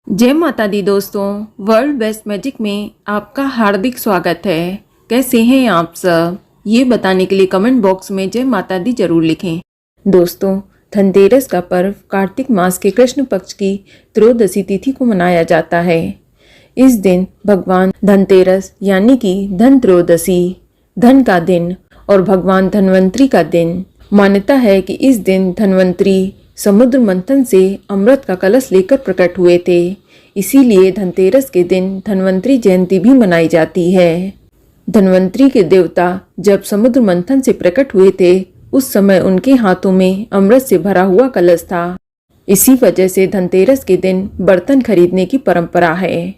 जय माता दी दोस्तों, वर्ल्ड बेस्ट मैजिक में आपका हार्दिक स्वागत है। कैसे हैं आप सब, ये बताने के लिए कमेंट बॉक्स में जय माता दी जरूर लिखें। दोस्तों, धनतेरस का पर्व कार्तिक मास के कृष्ण पक्ष की त्रयोदशी तिथि को मनाया जाता है। इस दिन भगवान धनतेरस यानी कि धन त्रयोदशी, धन का दिन और भगवान धन्वंतरी का दिन। मान्यता है कि इस दिन धन्वंतरी समुद्र मंथन से अमृत का कलश लेकर प्रकट हुए थे। इसीलिए धनतेरस के दिन धन्वंतरी जयंती भी मनाई जाती है। धन्वंतरी के देवता जब समुद्र मंथन से प्रकट हुए थे, उस समय उनके हाथों में अमृत से भरा हुआ कलश था। इसी वजह से धनतेरस के दिन बर्तन खरीदने की परंपरा है।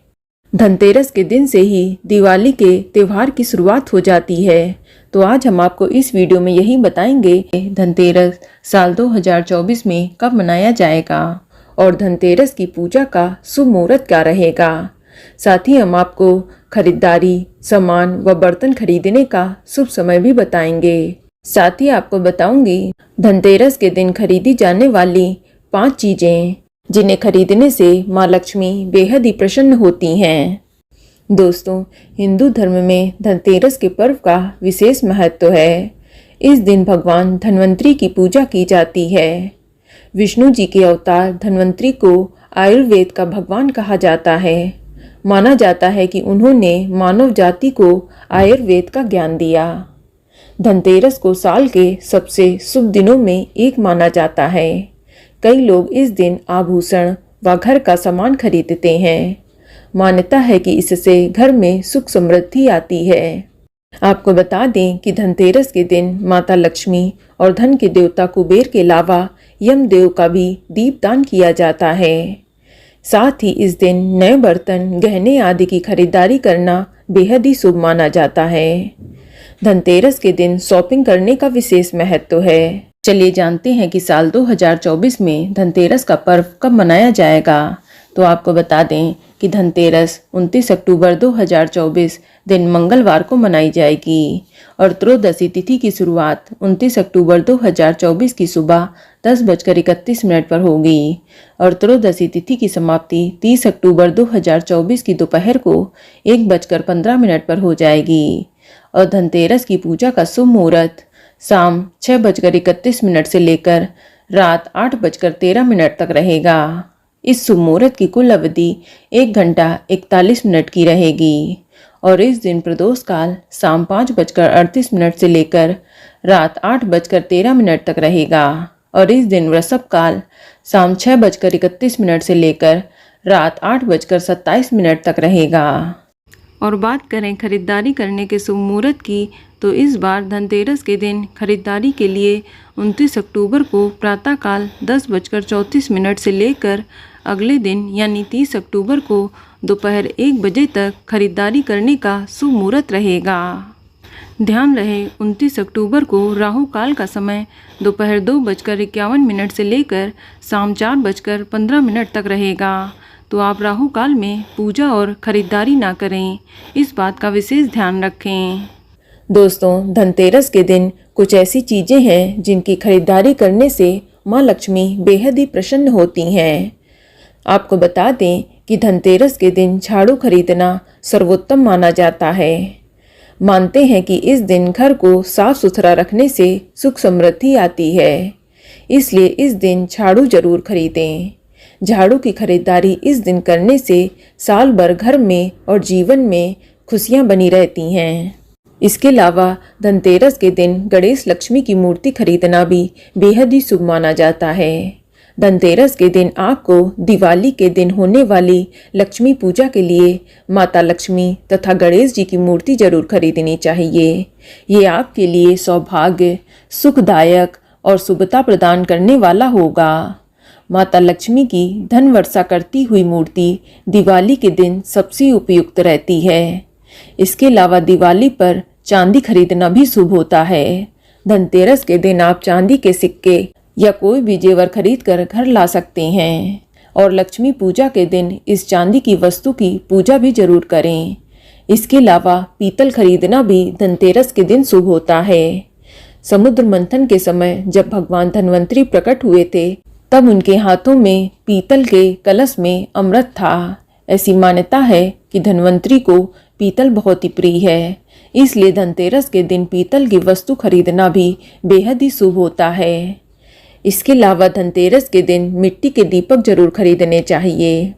धनतेरस के दिन से ही दिवाली के त्योहार की शुरुआत हो जाती है। तो आज हम आपको इस वीडियो में यही बताएंगे धनतेरस साल 2024 में कब मनाया जाएगा और धनतेरस की पूजा का शुभ मुहूर्त क्या रहेगा। साथ ही हम आपको खरीदारी, सामान व बर्तन खरीदने का शुभ समय भी बताएंगे। साथ ही आपको बताऊंगी धनतेरस के दिन खरीदी जाने वाली 5 चीजें जिन्हें खरीदने से माँ लक्ष्मी बेहद ही प्रसन्न होती हैं। दोस्तों, हिंदू धर्म में धनतेरस के पर्व का विशेष महत्व है। इस दिन भगवान धन्वंतरी की पूजा की जाती है। विष्णु जी के अवतार धन्वंतरी को आयुर्वेद का भगवान कहा जाता है। माना जाता है कि उन्होंने मानव जाति को आयुर्वेद का ज्ञान दिया। धनतेरस को साल के सबसे शुभ दिनों में एक माना जाता है। कई लोग इस दिन आभूषण व घर का सामान खरीदते हैं। मान्यता है कि इससे घर में सुख समृद्धि आती है। आपको बता दें कि धनतेरस के दिन माता लक्ष्मी और धन के देवता कुबेर के अलावा यमदेव का भी दीपदान किया जाता है। साथ ही इस दिन नए बर्तन, गहने आदि की खरीदारी करना बेहद ही शुभ माना जाता है। धनतेरस के दिन शॉपिंग करने का विशेष महत्व है। चलिए जानते हैं कि साल 2024 में धनतेरस का पर्व कब मनाया जाएगा। तो आपको बता दें कि धनतेरस 29 अक्टूबर 2024 दिन मंगलवार को मनाई जाएगी और त्रयोदशी तिथि की शुरुआत 29 अक्टूबर 2024 की सुबह 10:31 पर होगी और त्रयोदशी तिथि की समाप्ति 30 अक्टूबर 2024 की दोपहर को 1:15 पर हो जाएगी और धनतेरस की पूजा का शुभ मुहूर्त शाम 6:31 से लेकर रात 8:13 तक रहेगा। इस शुभ मुहूर्त की कुल अवधि 1 घंटा 41 मिनट की रहेगी और इस दिन प्रदोष काल शाम 5:38 से लेकर रात 8:13 तक रहेगा और इस दिन वृषभ काल शाम 6:31 से लेकर रात 8:27 तक रहेगा। और बात करें खरीदारी करने के शुभ मुहूर्त की, तो इस बार धनतेरस के दिन खरीदारी के लिए 29 अक्टूबर को प्रातःकाल 10:34 से लेकर अगले दिन यानी 30 अक्टूबर को दोपहर 1 बजे तक खरीदारी करने का शुभ मुहूर्त रहेगा। ध्यान रहे 29 अक्टूबर को राहु काल का समय दोपहर 2:51 से लेकर शाम 4:15 तक रहेगा। तो आप राहु काल में पूजा और खरीदारी ना करें, इस बात का विशेष ध्यान रखें। दोस्तों, धनतेरस के दिन कुछ ऐसी चीजें हैं जिनकी खरीदारी करने से माँ लक्ष्मी बेहद ही प्रसन्न होती हैं। आपको बता दें कि धनतेरस के दिन झाड़ू खरीदना सर्वोत्तम माना जाता है। मानते हैं कि इस दिन घर को साफ सुथरा रखने से सुख समृद्धि आती है, इसलिए इस दिन झाड़ू जरूर खरीदें। झाड़ू की खरीदारी इस दिन करने से साल भर घर में और जीवन में खुशियां बनी रहती हैं। इसके अलावा धनतेरस के दिन गणेश लक्ष्मी की मूर्ति खरीदना भी बेहद ही शुभ माना जाता है। धनतेरस के दिन आपको दिवाली के दिन होने वाली लक्ष्मी पूजा के लिए माता लक्ष्मी तथा गणेश जी की मूर्ति जरूर खरीदनी चाहिए। ये आपके लिए सौभाग्य, सुखदायक और शुभता प्रदान करने वाला होगा। माता लक्ष्मी की धन वर्षा करती हुई मूर्ति दिवाली के दिन सबसे उपयुक्त रहती है। इसके अलावा दिवाली पर चांदी खरीदना भी शुभ होता है। धनतेरस के दिन आप चांदी के सिक्के या कोई भी जेवर खरीद कर घर ला सकते हैं और लक्ष्मी पूजा के दिन इस चांदी की वस्तु की पूजा भी जरूर करें। इसके अलावा पीतल खरीदना भी धनतेरस के दिन शुभ होता है। समुद्र मंथन के समय जब भगवान धन्वंतरी प्रकट हुए थे, तब उनके हाथों में पीतल के कलश में अमृत था। ऐसी मान्यता है कि धन्वंतरी को पीतल बहुत ही प्रिय है, इसलिए धनतेरस के दिन पीतल की वस्तु खरीदना भी बेहद ही शुभ होता है। इसके अलावा धनतेरस के दिन मिट्टी के दीपक जरूर खरीदने चाहिए।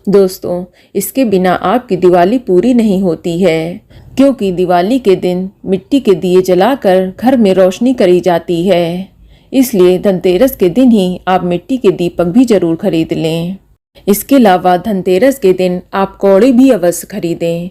दोस्तों, इसके बिना आपकी दिवाली पूरी नहीं होती है, क्योंकि दिवाली के दिन मिट्टी के दिए जलाकर घर में रोशनी करी जाती है। इसलिए धनतेरस के दिन ही आप मिट्टी के दीपक भी जरूर खरीद लें। इसके अलावा धनतेरस के दिन आप कौड़ी भी अवश्य खरीदें।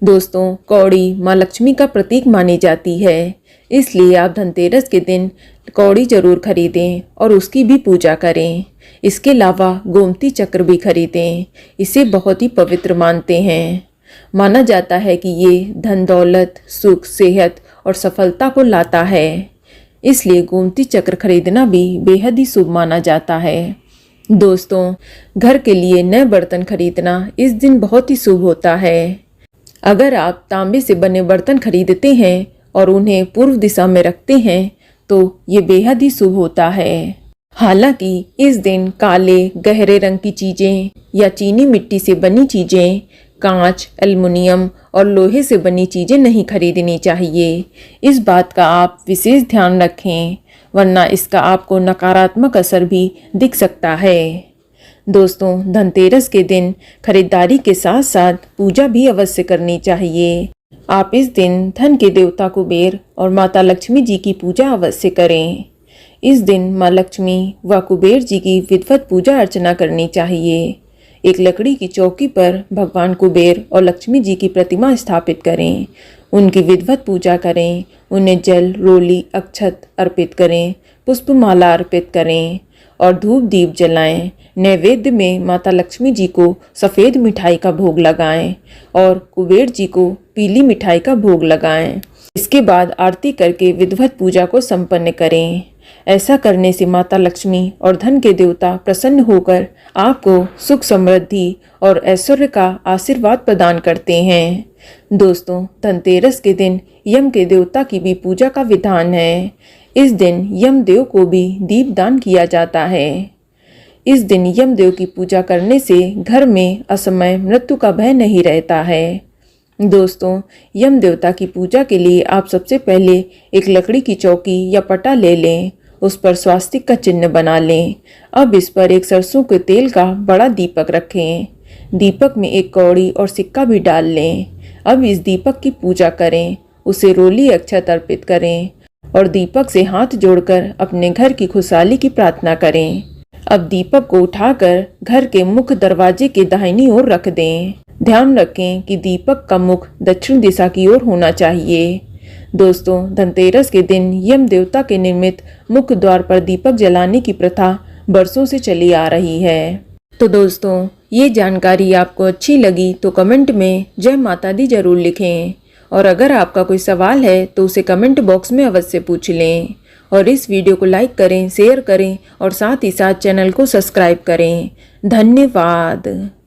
दोस्तों, कौड़ी माँ लक्ष्मी का प्रतीक मानी जाती है, इसलिए आप धनतेरस के दिन कौड़ी जरूर खरीदें और उसकी भी पूजा करें। इसके अलावा गोमती चक्र भी खरीदें, इसे बहुत ही पवित्र मानते हैं। माना जाता है कि ये धन दौलत, सुख, सेहत और सफलता को लाता है, इसलिए गोमती चक्र खरीदना भी बेहद ही शुभ माना जाता है। दोस्तों, घर के लिए नए बर्तन खरीदना इस दिन बहुत ही शुभ होता है। अगर आप तांबे से बने बर्तन खरीदते हैं और उन्हें पूर्व दिशा में रखते हैं तो ये बेहद ही शुभ होता है। हालांकि इस दिन काले गहरे रंग की चीज़ें या चीनी मिट्टी से बनी चीज़ें, कांच, एल्युमिनियम और लोहे से बनी चीज़ें नहीं खरीदनी चाहिए। इस बात का आप विशेष ध्यान रखें, वरना इसका आपको नकारात्मक असर भी दिख सकता है। दोस्तों, धनतेरस के दिन खरीदारी के साथ साथ पूजा भी अवश्य करनी चाहिए। आप इस दिन धन के देवता कुबेर और माता लक्ष्मी जी की पूजा अवश्य करें। इस दिन माँ लक्ष्मी व कुबेर जी की विधिवत पूजा अर्चना करनी चाहिए। एक लकड़ी की चौकी पर भगवान कुबेर और लक्ष्मी जी की प्रतिमा स्थापित करें, उनकी विधिवत पूजा करें, उन्हें जल, रोली, अक्षत अर्पित करें, पुष्पमाला अर्पित करें और धूप दीप जलाएं। नैवेद्य में माता लक्ष्मी जी को सफ़ेद मिठाई का भोग लगाएं और कुबेर जी को पीली मिठाई का भोग लगाएं। इसके बाद आरती करके विधिवत पूजा को संपन्न करें। ऐसा करने से माता लक्ष्मी और धन के देवता प्रसन्न होकर आपको सुख, समृद्धि और ऐश्वर्य का आशीर्वाद प्रदान करते हैं। दोस्तों, धनतेरस के दिन यम के देवता की भी पूजा का विधान है। इस दिन यमदेव को भी दीप दान किया जाता है। इस दिन यमदेव की पूजा करने से घर में असमय मृत्यु का भय नहीं रहता है। दोस्तों, यम देवता की पूजा के लिए आप सबसे पहले एक लकड़ी की चौकी या पटा ले लें, उस पर स्वास्तिक का चिन्ह बना लें। अब इस पर एक सरसों के तेल का बड़ा दीपक रखें। दीपक में एक कौड़ी और सिक्का भी डाल लें। अब इस दीपक की पूजा करें, उसे रोली अक्षत अर्पित करें और दीपक से हाथ जोड़कर अपने घर की खुशहाली की प्रार्थना करें। अब दीपक को उठाकर घर के मुख्य दरवाजे के दाहिनी ओर रख दें। ध्यान रखें कि दीपक का मुख दक्षिण दिशा की ओर होना चाहिए। दोस्तों, धनतेरस के दिन यम देवता के निर्मित मुख्य द्वार पर दीपक जलाने की प्रथा बरसों से चली आ रही है। तो दोस्तों, ये जानकारी आपको अच्छी लगी तो कमेंट में जय माता दी जरूर लिखें और अगर आपका कोई सवाल है तो उसे कमेंट बॉक्स में अवश्य पूछ लें और इस वीडियो को लाइक करें, शेयर करें और साथ ही साथ चैनल को सब्सक्राइब करें। धन्यवाद।